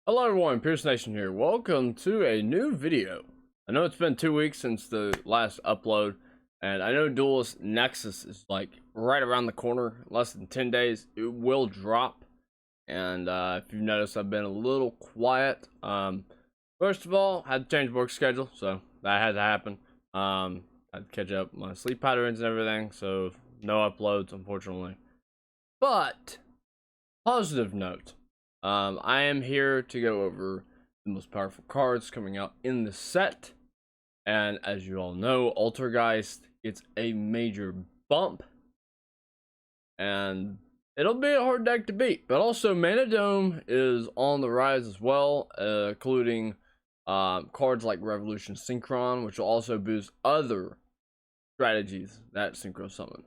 Hello everyone, Pierce Nation here. Welcome to a new video. I know it's been 2 weeks since the last upload, and I know Duelist Nexus is like right around the corner. Less than 10 days, it will drop. And if you've noticed, I've been a little quiet. First of all, I had to change work schedule, so that had to happen. I had to catch up my sleep patterns and everything, so no uploads, unfortunately. But positive note. I am here to go over the most powerful cards coming out in the set. And as you all know, Altergeist, it's a major bump. And it'll be a hard deck to beat. But also, Mana Dome is on the rise as well, including cards like Revolution Synchron, which will also boost other strategies that Synchro summon.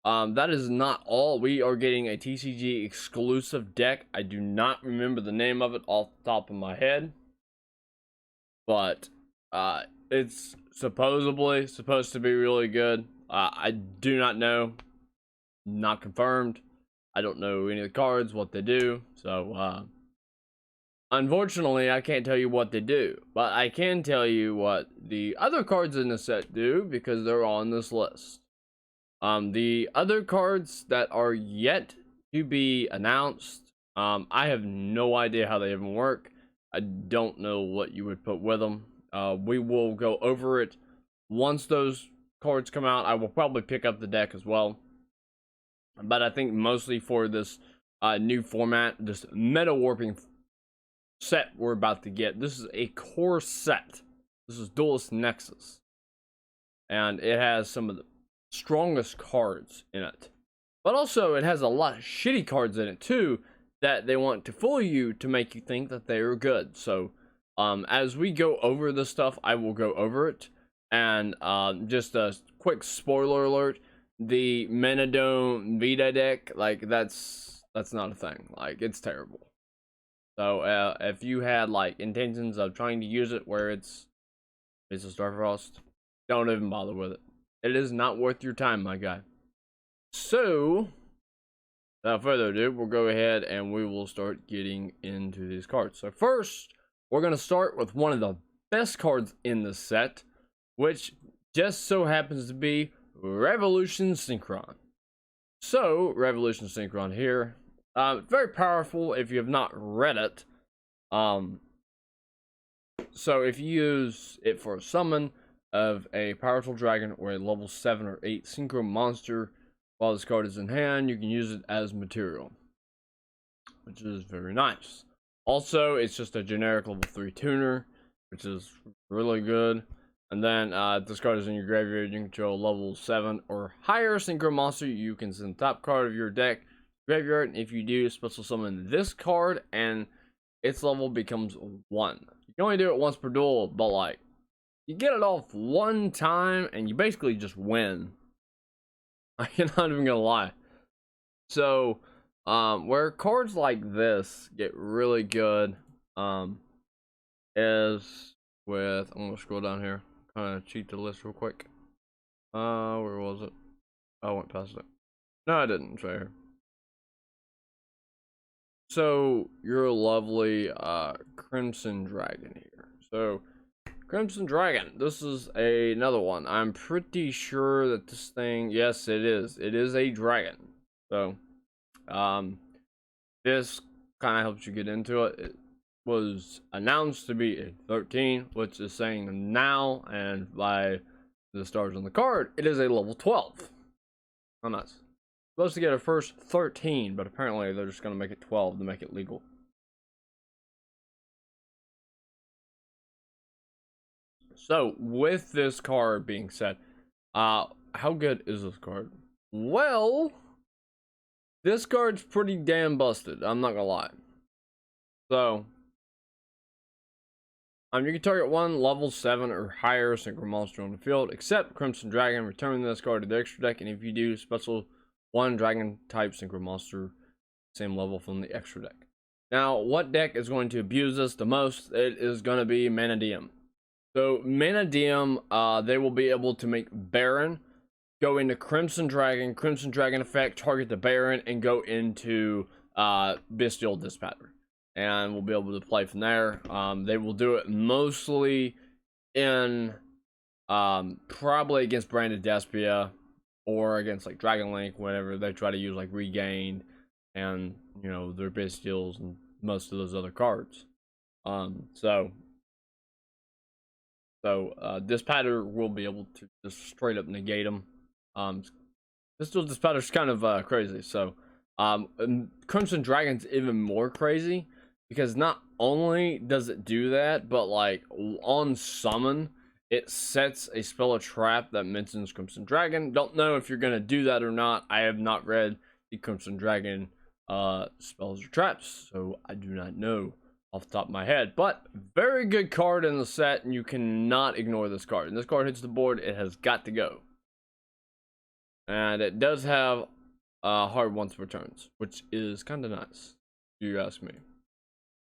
That is not all. We are getting a TCG exclusive deck. I do not remember the name of it off the top of my head, but it's supposedly supposed to be really good. I do not know, not confirmed. I don't know any of the cards, what they do, so unfortunately I can't tell you what they do, but I can tell you what the other cards in the set do because they're on this list. The other cards that are yet to be announced, I have no idea how they even work. I don't know what you would put with them. We will go over it once those cards come out. I will probably pick up the deck as well. But I think mostly for this new format, this meta warping set we're about to get. This is a core set. This is Duelist Nexus. And it has some of the strongest cards in it, but also it has a lot of shitty cards in it too that they want to fool you to make you think that they are good. So as we go over this stuff, I will go over it. And just a quick spoiler alert, the Mana Dome Vita deck, like that's not a thing. Like, it's terrible. So if you had like intentions of trying to use it where it's a Starfrost, don't even bother with it. It is not worth your time, my guy. So, without further ado, we'll go ahead and we will start getting into these cards. So first, we're going to start with one of the best cards in the set, which just so happens to be Revolution Synchron. So, Revolution Synchron here. Very powerful if you have not read it. So, if you use it for a summon of a powerful dragon or a level 7 or 8 synchro monster while this card is in hand, you can use it as material, which is very nice. Also, it's just a generic level 3 tuner, which is really good. And then if this card is in your graveyard, you can control level 7 or higher synchro monster. You can send the top card of your deck graveyard, and if you do, special summon this card and its level becomes 1. You can only do it once per duel, but like, you get it off one time and you basically just win. I'm not even gonna lie. So where cards like this get really good is with, I'm gonna scroll down here, kind of cheat the list real quick. Where was it? I went past it. No, I didn't. It's right here. So your lovely Crimson Dragon here. So Crimson Dragon, this is another one. I'm pretty sure that this thing, yes, it is a dragon. So this kind of helps you get into it. It was announced to be a 13, which is saying now, and by the stars on the card, it is a level 12. Oh, nice. Supposed to get a first 13, but apparently they're just going to make it 12 to make it legal. So, with this card being said, how good is this card? Well, this card's pretty damn busted, I'm not gonna lie. So, you can target one level 7 or higher synchro monster on the field, except Crimson Dragon. Return this card to the extra deck, and if you do, special one dragon type synchro monster, same level from the extra deck. Now, what deck is going to abuse this the most? It is going to be Mana Dome. So Mana Dome, they will be able to make Baron go into Crimson Dragon effect, target the Baron, and go into Bestial Dispatcher. and we'll be able to play from there. They will do it mostly in probably against Branded Despia or against like Dragon Link whenever they try to use like Regained and their base deals and most of those other cards. So this pattern will be able to just straight up negate them. This pattern's kind of crazy. So and Crimson Dragon's even more crazy because not only does it do that, but like on summon it sets a spell or trap that mentions Crimson Dragon. Don't know if you're gonna do that or not. I have not read the Crimson Dragon spells or traps, so I do not know off the top of my head. But very good card in the set, and you cannot ignore this card. And this card hits the board, it has got to go. And it does have hard once per turns, which is kind of nice, if you ask me.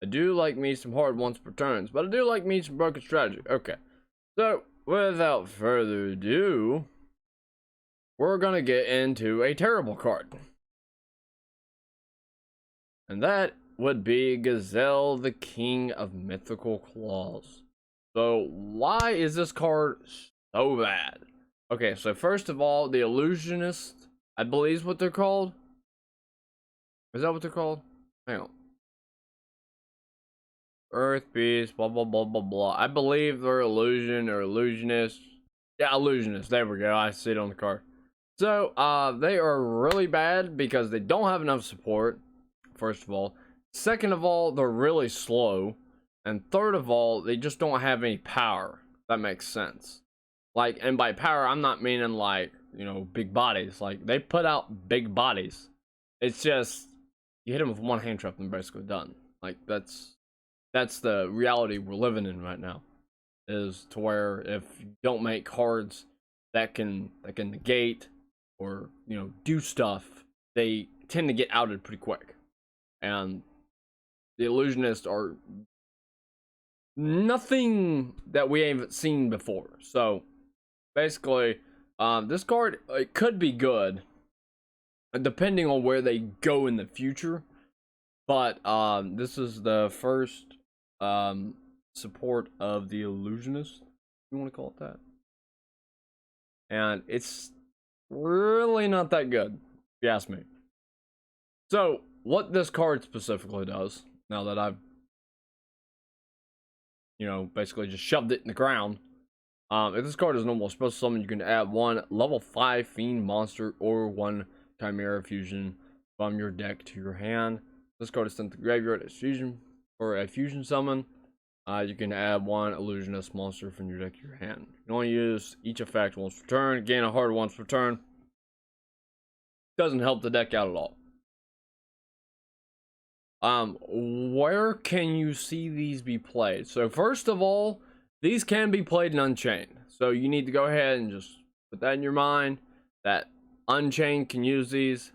I do like me some hard once per turns, but I do like me some broken strategy. Okay. So, without further ado, we're gonna get into a terrible card. And that would be Gazelle, the King of Mythical Claws. So, why is this card so bad? Okay, so first of all, the Illusionist, I believe is what they're called. Is that what they're called? Hang on. Earth Beast, blah blah blah blah blah. I believe they're Illusion or Illusionist. Yeah, Illusionist. There we go. I see it on the card. So, they are really bad because they don't have enough support. First of all. Second of all, they're really slow. And third of all, they just don't have any power. That makes sense. Like, and by power, I'm not meaning like, big bodies. Like, they put out big bodies. It's just, you hit them with one hand trap and basically done. Like, that's the reality we're living in right now. Is to where if you don't make cards that can negate or, do stuff, they tend to get outed pretty quick. And the Illusionists are nothing that we haven't seen before. So basically, this card, it could be good depending on where they go in the future. But this is the first support of the Illusionist, you want to call it that. And it's really not that good, if you ask me. So what this card specifically does, now that I've basically just shoved it in the ground, if this card is normal special summon, you can add one level 5 fiend monster or one chimera fusion from your deck to your hand. This card is sent to the graveyard as fusion or a fusion summon. You can add one illusionist monster from your deck to your hand. You can only use each effect once per turn. Gain a hard once per turn. Doesn't help the deck out at all. Where can you see these be played? So first of all, these can be played in Unchained. So you need to go ahead and just put that in your mind that Unchained can use these.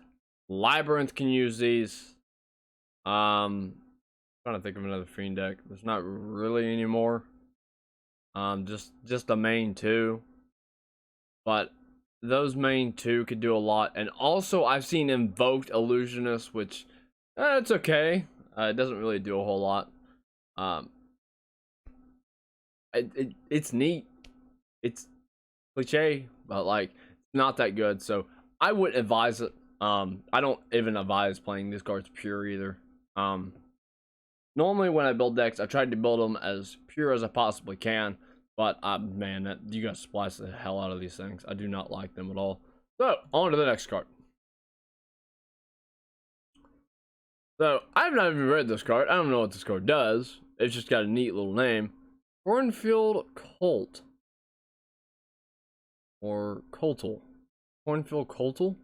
Labyrinth can use these. Trying to think of another fiend deck. There's not really any more. Just the main two. But those main two could do a lot. And also I've seen Invoked Illusionist, which it's okay. It doesn't really do a whole lot. It's neat. It's cliche, but like it's not that good. So I wouldn't advise it. I don't even advise playing these cards pure either. Normally when I build decks, I try to build them as pure as I possibly can. But man, you guys splice the hell out of these things. I do not like them at all. So on to the next card. So I've not even read this card. I don't know what this card does. It's just got a neat little name. Cornfield Colt. Or Coltal. Cornfield Coltal?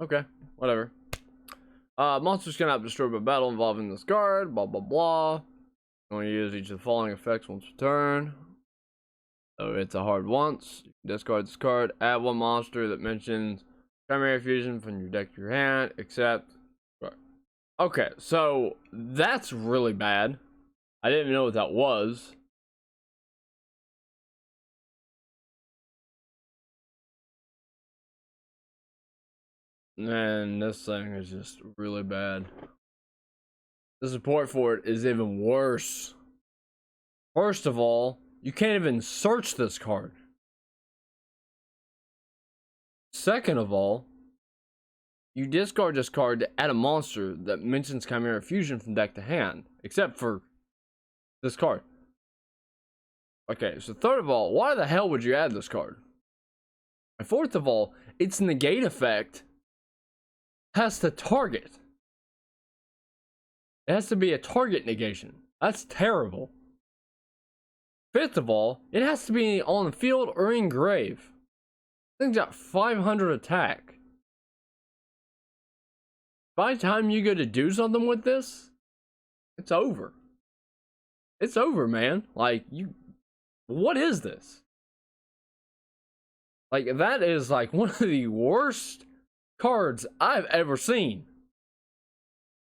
Okay, whatever. Monsters cannot be destroyed by battle involving this card. Blah, blah, blah. You want to use each of the following effects once per turn. So it's a hard once. Discard this card. Add one monster that mentions Chimera Fusion from your deck to your hand, except... Okay, so that's really bad. I didn't even know what that was. Man, this thing is just really bad. The support for it is even worse. First of all, you can't even search this card. Second of all, you discard this card to add a monster that mentions Chimera Fusion from deck to hand, except for this card. Okay, so third of all, why the hell would you add this card? And fourth of all, its negate effect has to target. It has to be a target negation. That's terrible. Fifth of all, it has to be on the field or in grave. Thing's got 500 attack. By the time you go to do something with this, it's over. It's over, man. Like, what is this? Like, that is like one of the worst cards I've ever seen.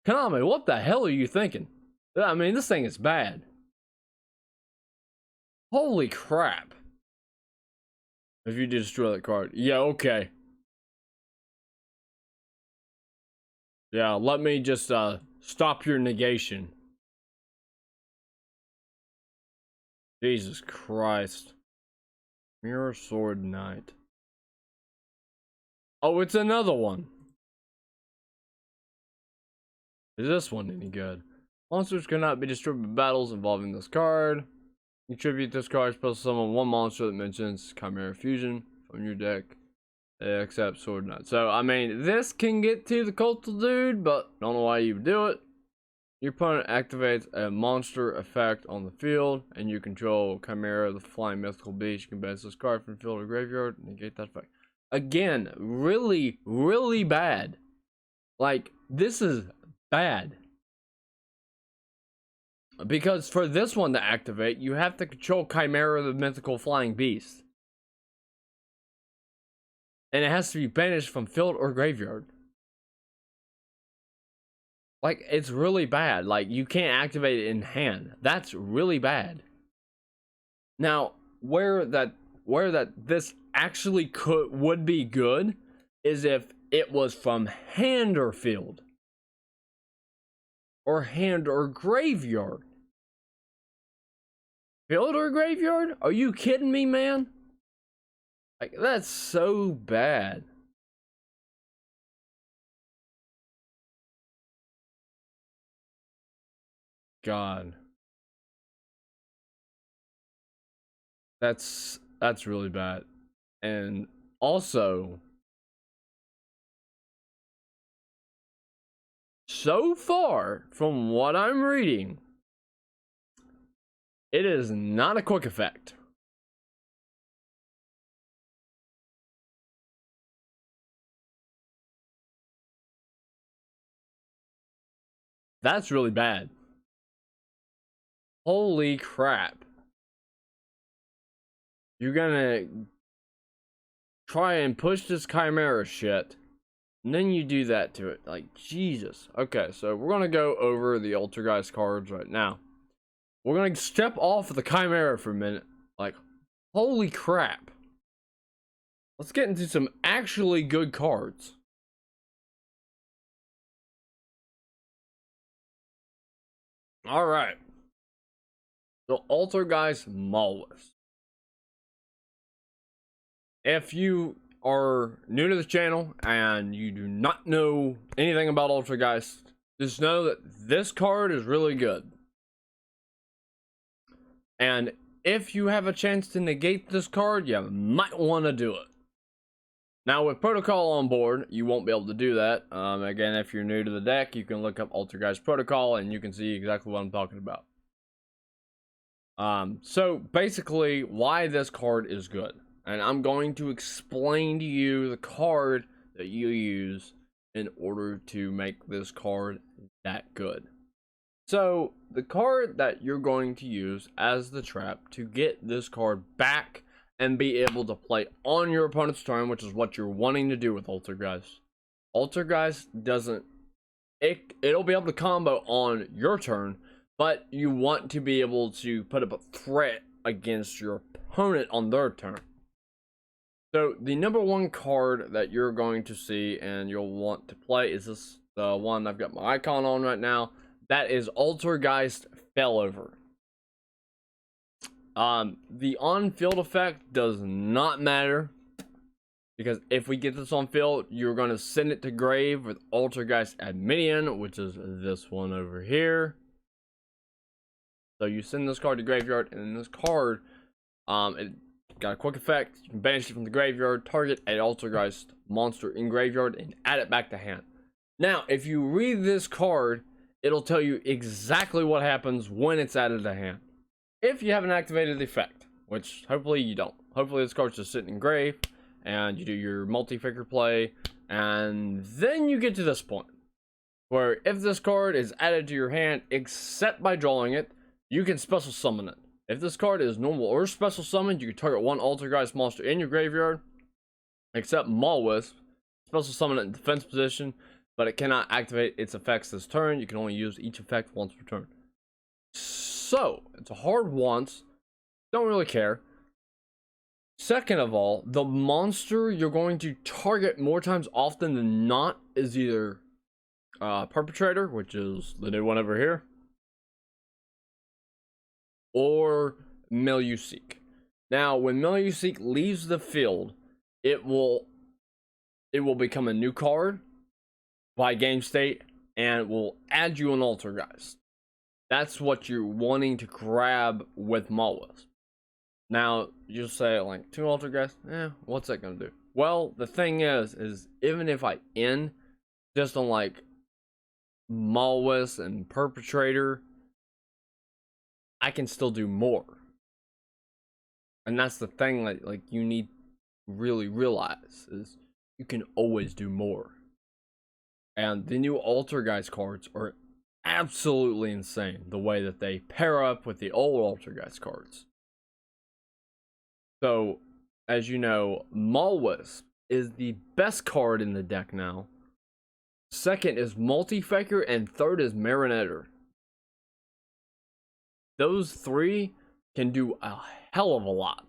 Konami, what the hell are you thinking? I mean, this thing is bad. Holy crap. If you destroy that card. Yeah, okay. Yeah, let me just stop your negation. Jesus Christ. Mirror Sword Knight. Oh, it's another one. Is this one any good? Monsters cannot be destroyed by battles involving this card. You tribute this card, supposed to summon one monster that mentions Chimera Fusion from your deck, except Sword Knight. So, I mean, this can get to the Coastal Dude, but I don't know why you would do it. Your opponent activates a monster effect on the field, and you control Chimera, the flying mythical beast. You can banish this card from field or graveyard and negate that effect. Again, really, really bad. Like, this is bad. Because for this one to activate, you have to control Chimera, the mythical flying beast. And it has to be banished from field or graveyard. Like, it's really bad. Like, you can't activate it in hand. That's really bad. Now, where this actually would be good is if it was from hand or field. Or hand or graveyard. Field or graveyard? Are you kidding me, man? Like, that's so bad. God. That's really bad. And also, so far from what I'm reading, it is not a quick effect. That's really bad. Holy crap. You're gonna try and push this Chimera shit, and then you do that to it. Like, Jesus. Okay, so we're gonna go over the Altergeist cards right now. We're gonna step off of the Chimera for a minute. Like, holy crap. Let's get into some actually good cards. Alright. So, Altergeist Maulus. If you are new to the channel and you do not know anything about Altergeist, just know that this card is really good. And if you have a chance to negate this card, you might want to do it. Now, with Protocol on board, you won't be able to do that. Again, if you're new to the deck, you can look up Altergeist Protocol and you can see exactly what I'm talking about. So basically, why this card is good. And I'm going to explain to you the card that you use in order to make this card that good. So, the card that you're going to use as the trap to get this card back and be able to play on your opponent's turn, which is what you're wanting to do with Altergeist. Altergeist doesn't... It'll be able to combo on your turn, but you want to be able to put up a threat against your opponent on their turn. So the number one card that you're going to see and you'll want to play is this, the one I've got my icon on right now. That is Altergeist Failover. The on-field effect does not matter, because if we get this on field, you're going to send it to grave with Altergeist Adminion, which is this one over here. So you send this card to graveyard, and this card, it got a quick effect. You can banish it from the graveyard, target an Altergeist monster in graveyard, and add it back to hand. Now, if you read this card, it'll tell you exactly what happens when it's added to hand. If you haven't activated the effect, which hopefully you don't. Hopefully this card's just sitting in grave, and you do your multi-figure play, and then you get to this point, where if this card is added to your hand, except by drawing it, you can special summon it. If this card is normal or special summoned, you can target one Altergeist monster in your graveyard, except Maulwisp. Special summon it in defense position, but it cannot activate its effects this turn. You can only use each effect once per turn. So, it's a hard once. Don't really care. Second of all, the monster you're going to target more times often than not is either Perpetrator, which is the new one over here, or Meluseek. Now, when Meluseek leaves the field, it will become a new card by game state, and will add you an Altergeist. That's what you're wanting to grab with Maulwisp. Now, you'll say, like, 2 Altergeists? What's that gonna do? Well, the thing is even if I end just on, like, Maulwisp and Perpetrator, I can still do more. And that's the thing that, like, you need to really realize, is you can always do more. And the new Altergeist cards are absolutely insane, the way that they pair up with the old Altergeist cards. So, as you know, Maulwisp is the best card in the deck now. Second is Multi-Faker, and third is Marionetter. Those three can do a hell of a lot.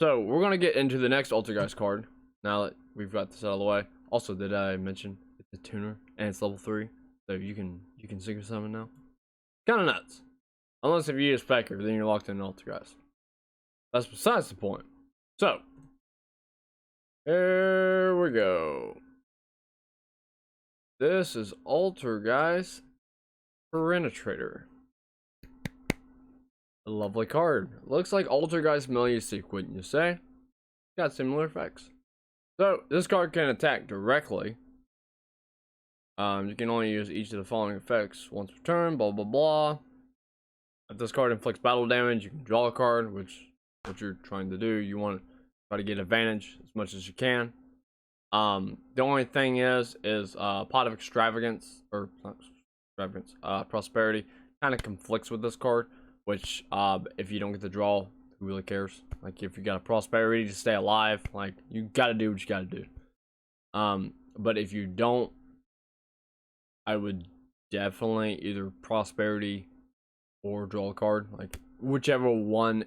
So, we're going to get into the next Altergeist card, now that we've got this out of the way. Also, did I mention it's a tuner, and it's level 3, so you can Synchro Summon now. Kind of nuts. Unless if you use Faker, then you're locked in Altergeist. That's besides the point. So, here we go. This is Altergeist Penetrator. A lovely card. Looks like Altergeist Meluseek, wouldn't you say? Got similar effects. So, this card can attack directly. You can only use each of the following effects once per turn, blah blah blah. If this card inflicts battle damage, you can draw a card, which what you're trying to do. You want to try to get advantage as much as you can. The only thing is Pot of Extravagance, or not Extravagance, Prosperity kind of conflicts with this card, which if you don't get the draw, who really cares? Like, if you got a Prosperity to stay alive, like, you gotta do what you gotta do. But if you don't, I would definitely either Prosperity or draw a card, like whichever one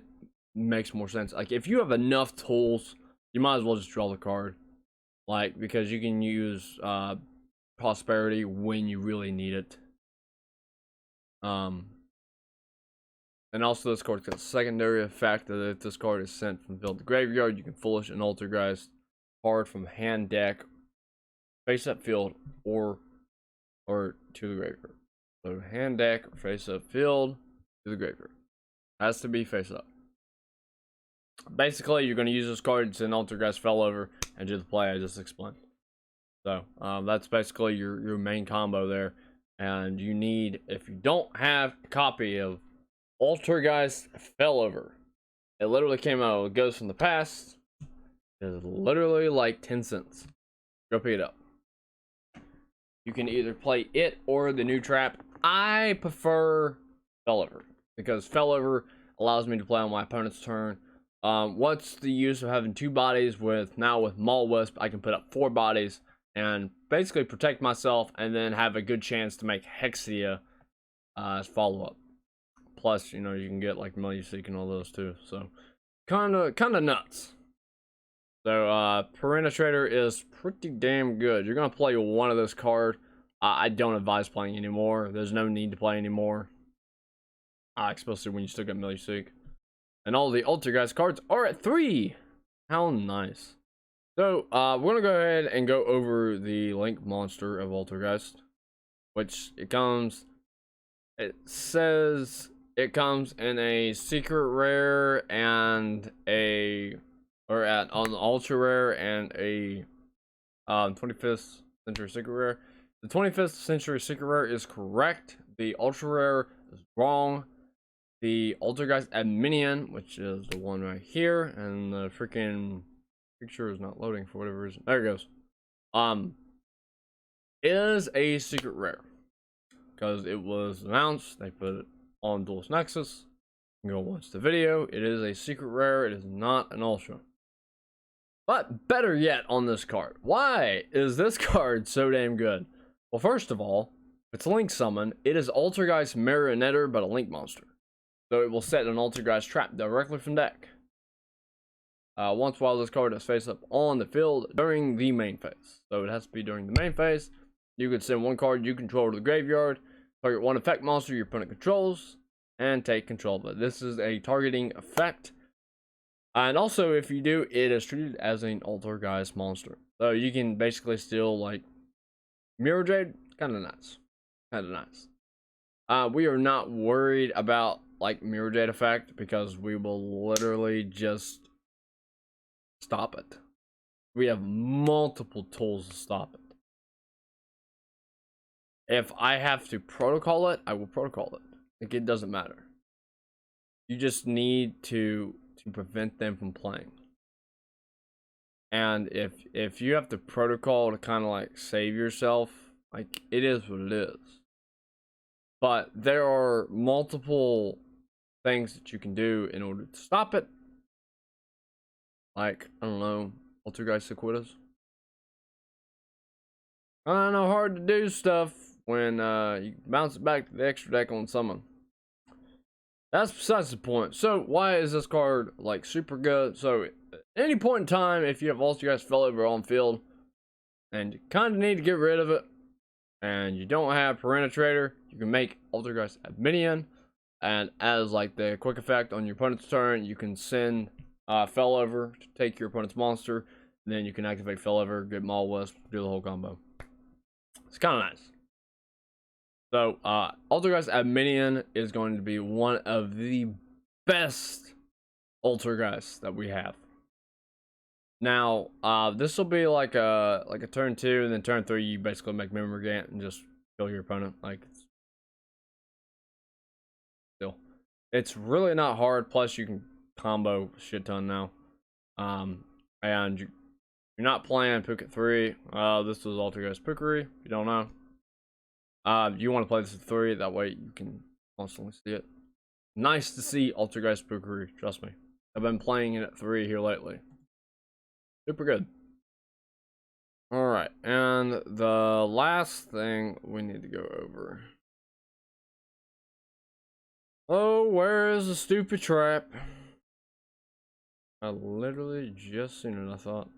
makes more sense. Like, if you have enough tools, you might as well just draw the card, like, because you can use Prosperity when you really need it. And also, this card's got a secondary effect that if this card is sent from field to graveyard, you can foolish an Altergeist card from hand, deck, face up field, or to the graveyard. So hand, deck, or face up field to the graveyard. Has to be face up. Basically, you're going to use this card to send Altergeist Failover and do the play I just explained. So that's basically your main combo there. And you need, if you don't have a copy of Altergeist Failover, it literally came out with Ghosts from the Past. It's literally like 10 cents. Go pick it up. You can either play it or the new trap. I prefer Failover, because Failover allows me to play on my opponent's turn. What's the use of having 2 bodies now with Maulwisp? I can put up 4 bodies and basically protect myself, and then have a good chance to make Hexia as follow-up. Plus, you know, you can get like Meluseek and all those too. So kind of nuts. So Penetrator is pretty damn good. You're gonna play one of this card. I don't advise playing anymore. There's no need to play anymore. Especially when you still get Milliseek. And all the Altergeist cards are at 3. How nice. So we're gonna go ahead and go over the Link monster of Altergeist, which it says it comes in a secret rare and on the ultra rare and a 25th century secret rare. The 25th century secret rare is correct. The ultra rare is wrong. The Altergeist Adminion, which is the one right here, and the freaking picture is not loading for whatever reason. There it goes. Is a secret rare because it was announced. They put it on Duelist Nexus. You can go watch the video. It is a secret rare. It is not an ultra. But better yet on this card. Why is this card so damn good? Well, first of all, it's Link Summon. It is Altergeist Marionetter, but a Link monster. So it will set an Altergeist trap directly from deck. Once while this card is face up on the field during the main phase. So it has to be during the main phase. You could send one card you control to the graveyard, target one effect monster your opponent controls, and take control of it. This is a targeting effect. And also, if you do, it is treated as an Altergeist monster. So you can basically steal like Mirror Jade. Kind of nice. Kind of nice. We are not worried about like Mirror Jade effect because we will literally just stop it. We have multiple tools to stop it. If I have to protocol it, I will protocol it. Like, it doesn't matter. You just need to prevent them from playing. And if you have to protocol to kind of like save yourself, like, it is what it is. But there are multiple things that you can do in order to stop it. Like, I don't know, Altergeist Sequitas. I don't know, hard to do stuff when you bounce it back to the extra deck on summon. That's besides the point. So why is this card like super good? So at any point in time, if you have Altergeist Failover on field and you kind of need to get rid of it, and you don't have Penetrator, you can make Altergeist Adminion, and as like the quick effect on your opponent's turn, you can send Failover to take your opponent's monster, and then you can activate Failover, get Maul Wisp, do the whole combo. It's kind of nice. So Altergeist Adminion is going to be one of the best Altergeists that we have. Now, this will be like a turn 2, and then turn 3 you basically make Memory Gant and just kill your opponent. Like, it's really not hard. Plus, you can combo a shit ton now. And you're not playing Pook at 3. This is Altergeist Pookery. If you don't know, you want to play this at 3. That way you can constantly see it. Nice to see Altergeist Pookery. Trust me, I've been playing it at 3 here lately. Super good. Alright, and the last thing we need to go over. Oh, where is the stupid trap? I literally just seen it, I thought.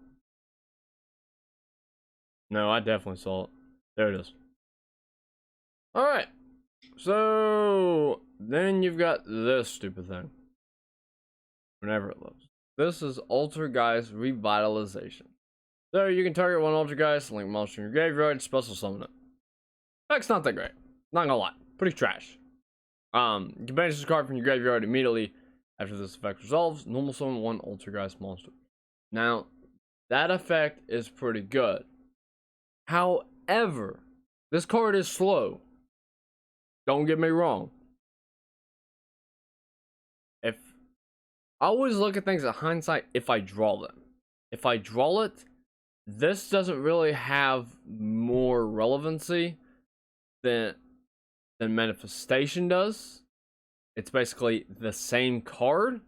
No, I definitely saw it. There it is. Alright. So, then you've got this stupid thing. Whenever it loads. This is Altergeist Revitalization. So you can target one Altergeist, link monster in your graveyard, special summon it. Effect's not that great. Not gonna lie. Pretty trash. You can banish this card from your graveyard immediately after this effect resolves. Normal summon one Altergeist monster. Now, that effect is pretty good. However, this card is slow. Don't get me wrong. I always look at things at hindsight if I draw them. If I draw it, this doesn't really have more relevancy than Manifestation does. It's basically the same card,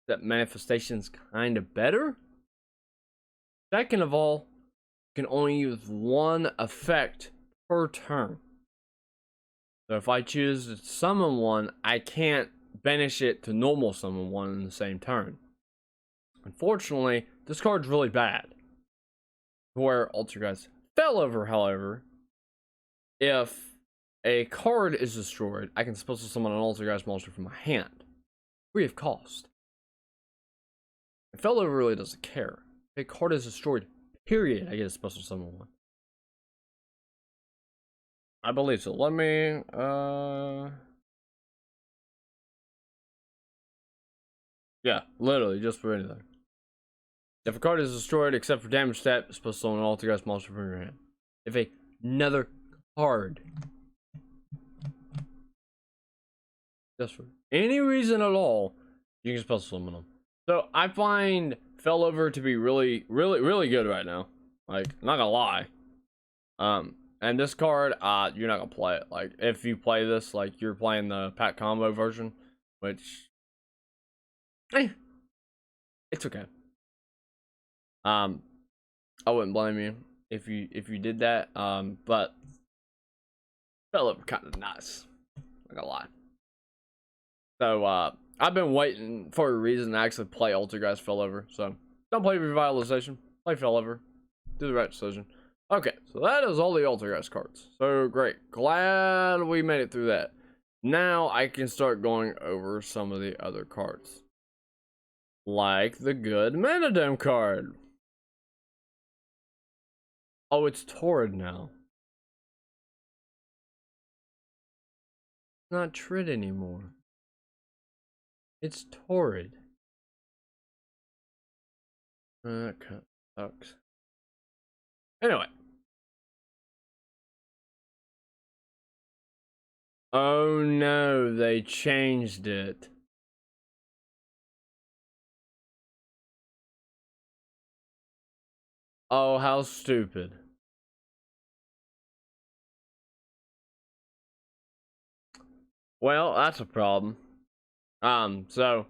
that Manifestation's kind of better. Second of all, you can only use one effect per turn. So if I choose to summon one, I can't banish it to normal summon one in the same turn. Unfortunately, this card's really bad. Where Altergeist fell over, however, if a card is destroyed, I can special summon an Altergeist monster from my hand, free of cost. And fell over really doesn't care. If a card is destroyed, period, I get a special summon one. I believe so. Let me, yeah, literally, just for anything. If a card is destroyed except for damage stat, it's supposed to summon an Altergeist monster from your hand. If another card, just for any reason at all, you can special summon them. So I find Fell Over to be really good right now. Like, not gonna lie. And this card, you're not gonna play it. Like, if you play this, like, you're playing the pack combo version, which, it's okay. I wouldn't blame you if you did that. But Fell Over kind of nice. Not gonna lie. So, I've been waiting for a reason to actually play Altergeist Fell Over. So, don't play Revitalization. Play Fell Over. Do the right decision. Okay, so that is all the Altergeist cards. So, great. Glad we made it through that. Now, I can start going over some of the other cards. Like the good Mana Dome card. Oh, it's Torrid now. Not Trid anymore. It's Torrid. That kind of sucks. Anyway. Oh no, they changed it. Oh, how stupid. Well, that's a problem. So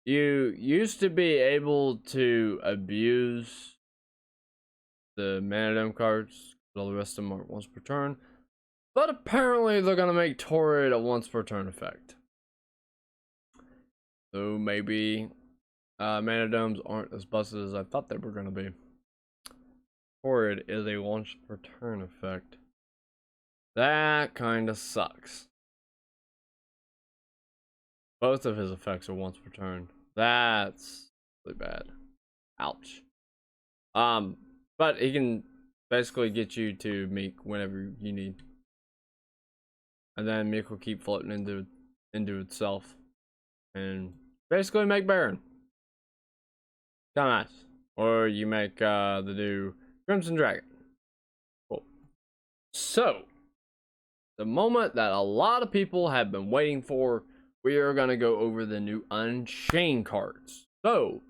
you used to be able to abuse the Mana Dome cards, all the rest of them are once per turn. But apparently they're gonna make Torrid a once per turn effect. So maybe Mana Domes aren't as busted as I thought they were gonna be. Torrid is a once per turn effect. That kinda sucks. Both of his effects are once per turn. That's really bad. Ouch. But he can basically get you to Meek whenever you need. And then Meek will keep floating into itself. And basically make Baron. Kinda nice. Or you make the new Crimson Dragon. Cool. So, the moment that a lot of people have been waiting for, we are going to go over the new Unchained cards. So,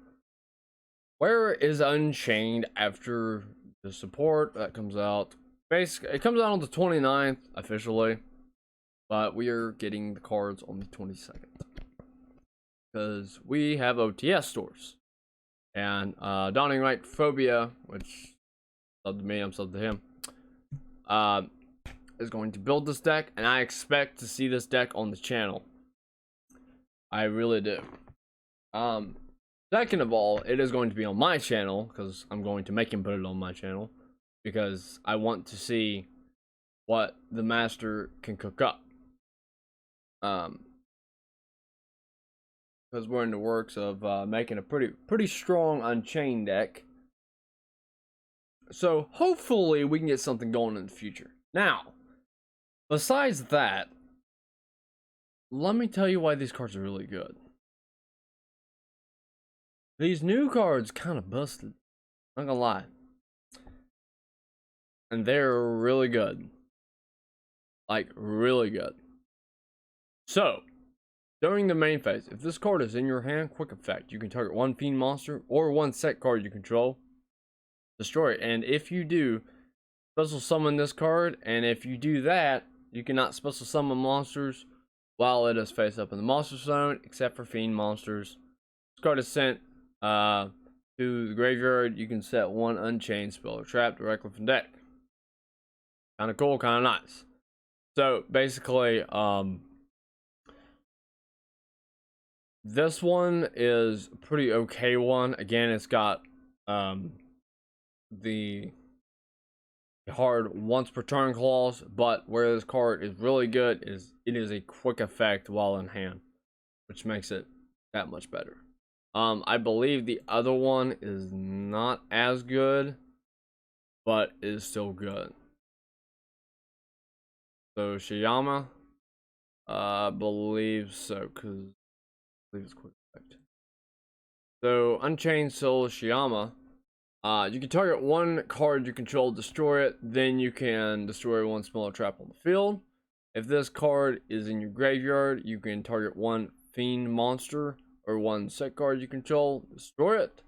where is Unchained after the support that comes out? Basically, it comes out on the 29th officially, but we are getting the cards on the 22nd because we have OTS stores. And Dawning Light Phobia, which sub to me, I'm sub to him, is going to build this deck, and I expect to see this deck on the channel. I really do. Second of all, it is going to be on my channel because I'm going to make him put it on my channel because I want to see what the master can cook up. Because we're in the works of making a pretty strong Unchained deck. So hopefully we can get something going in the future. Now, besides that, let me tell you why these cards are really good. These new cards kind of busted. Not gonna lie. And they're really good. Like, really good. So, during the main phase, if this card is in your hand, quick effect. You can target one Fiend monster or one set card you control. Destroy it. And if you do, special summon this card. And if you do that, you cannot special summon monsters while it is face up in the monster zone, except for Fiend monsters. This card is sent to the graveyard. You can set one Unchained spell or trap directly from deck. Kind of cool, kind of nice. So basically, This one is a pretty okay one. Again, it's got the hard once per turn clause, but where this card is really good is it is a quick effect while in hand, which makes it that much better. I believe the other one is not as good, but is still good. So Shiyama, I believe so, because I believe it's quick effect. So Unchained Soul Shiyama, you can target one card you control, destroy it, then you can destroy one smaller trap on the field. If this card is in your graveyard, you can target one fiend monster or one set card you control, destroy it.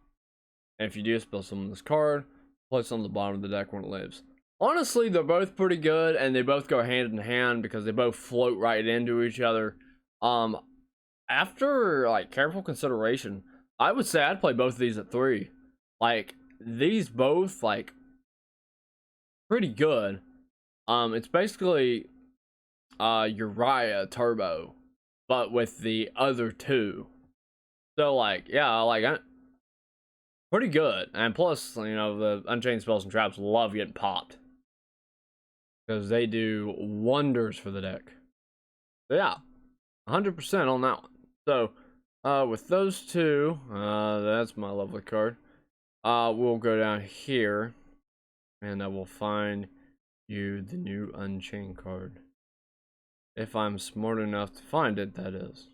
And if you do, spell summon this card, place it on the bottom of the deck when it lives. Honestly, they're both pretty good, and they both go hand in hand because they both float right into each other. After like careful consideration, I would say I'd play both of these at 3. Like, these both, like, pretty good. It's basically Uriah Turbo, but with the other two. So, like, yeah, like, pretty good. And plus, you know, the Unchained Spells and Traps love getting popped, because they do wonders for the deck. So, yeah, 100% on that one. So, with those two, that's my lovely card. We'll go down here, and I will find you the new Unchained card. If I'm smart enough to find it, that is.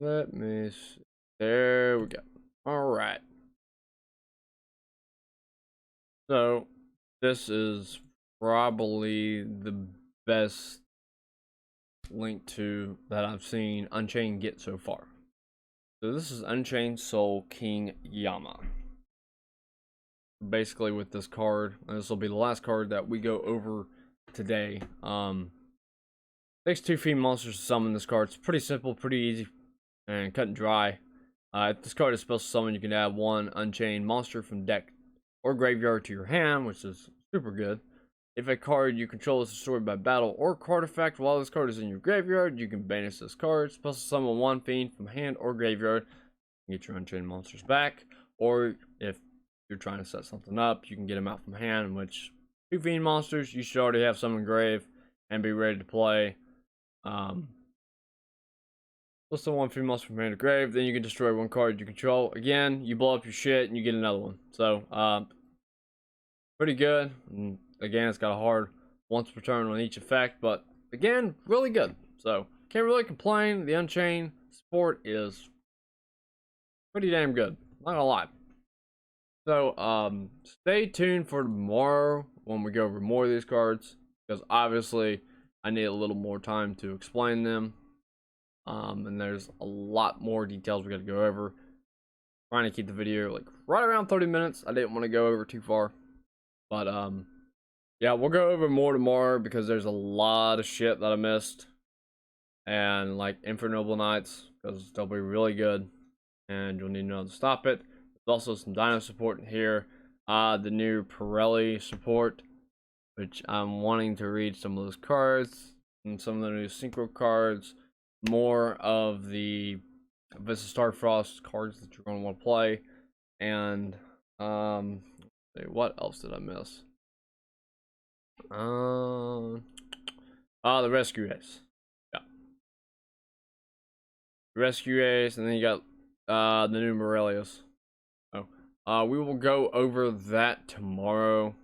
Let me see. There we go. Alright. So, this is probably the best link to that I've seen Unchained get so far. So this is Unchained Soul King Yama. Basically with this card, and this will be the last card that we go over today. Takes 2 fiend monsters to summon this card. It's pretty simple, pretty easy, and cut and dry. If this card is supposed to summon, you can add 1 Unchained monster from deck or graveyard to your hand, which is super good. If a card you control is destroyed by battle or card effect while this card is in your graveyard, you can banish this card. It's supposed to summon 1 fiend from hand or graveyard and get your Unchained monsters back. Or if you're trying to set something up, you can get them out from hand, which 2 fiend monsters, you should already have some in grave and be ready to play. Plus the 1 fiend monster from hand to grave, then you can destroy 1 card you control. Again, you blow up your shit and you get another one. So, pretty good. And again, it's got a hard once per turn on each effect, but again, really good. So, can't really complain. The Unchained support is pretty damn good. Not gonna lie. So, stay tuned for tomorrow when we go over more of these cards, because obviously I need a little more time to explain them. And there's a lot more details we gotta go over. Trying to keep the video like right around 30 minutes. I didn't want to go over too far. But, yeah, we'll go over more tomorrow because there's a lot of shit that I missed. And, like, Infinite Noble Knights, because they'll be really good. And you'll need to know how to stop it. There's also some Dino support in here. The new Pirelli support, which I'm wanting to read some of those cards. And some of the new Synchro cards. More of the Vista Starfrost cards that you're going to want to play. And, what else did I miss? The Rescue Ace. Yeah. Rescue Ace, and then you got the new Morelius. So, we will go over that tomorrow.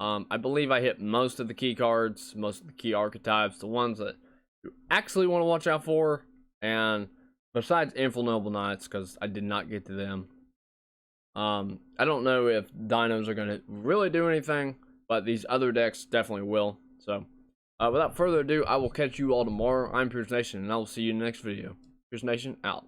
I believe I hit most of the key cards, most of the key archetypes, the ones that you actually want to watch out for, and besides Infinite Noble Knights, because I did not get to them. I don't know if dinos are going to really do anything, but these other decks definitely will. So, without further ado, I will catch you all tomorrow. I'm Pierce Nation, and I will see you in the next video. Pierce Nation, out.